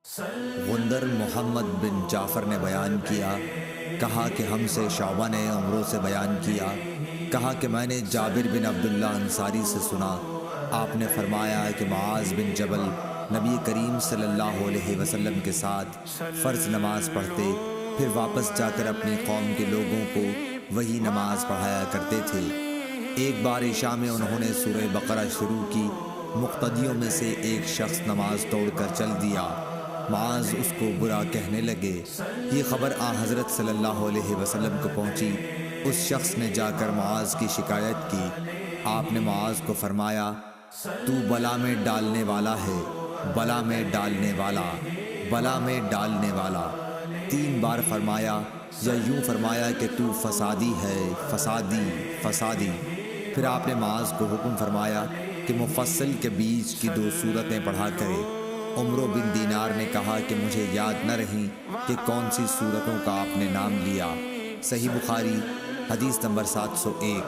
غندر محمد بن جعفر نے بیان کیا، کہا کہ ہم سے شعبہ نے عمرو سے بیان کیا، کہا کہ میں نے جابر بن عبداللہ انصاری سے سنا، آپ نے فرمایا کہ معاذ بن جبل نبی کریم صلی اللہ علیہ وسلم کے ساتھ فرض نماز پڑھتے، پھر واپس جا کر اپنی قوم کے لوگوں کو وہی نماز پڑھایا کرتے تھے۔ ایک بار عشاء میں انہوں نے سورہ بقرہ شروع کی، مقتدیوں میں سے ایک شخص نماز توڑ کر چل دیا، معاذ اس کو برا کہنے لگے۔ یہ خبر حضرت صلی اللہ علیہ وسلم کو پہنچی، اس شخص نے جا کر معاذ کی شکایت کی، آپ نے معاذ کو فرمایا، تو بلا میں ڈالنے والا ہے، بلا میں ڈالنے والا، بلا میں ڈالنے والا 3 بار فرمایا، یا یوں فرمایا کہ تو فسادی ہے، فسادی، فسادی۔ پھر آپ نے معاذ کو حکم فرمایا کہ مفصل کے بیچ کی 2 سورتیں پڑھا کرے۔ عمرو بن دینار نے کہا کہ مجھے یاد نہ رہی کہ کون سی سورتوں کا آپ نے نام لیا۔ صحیح بخاری حدیث نمبر 701۔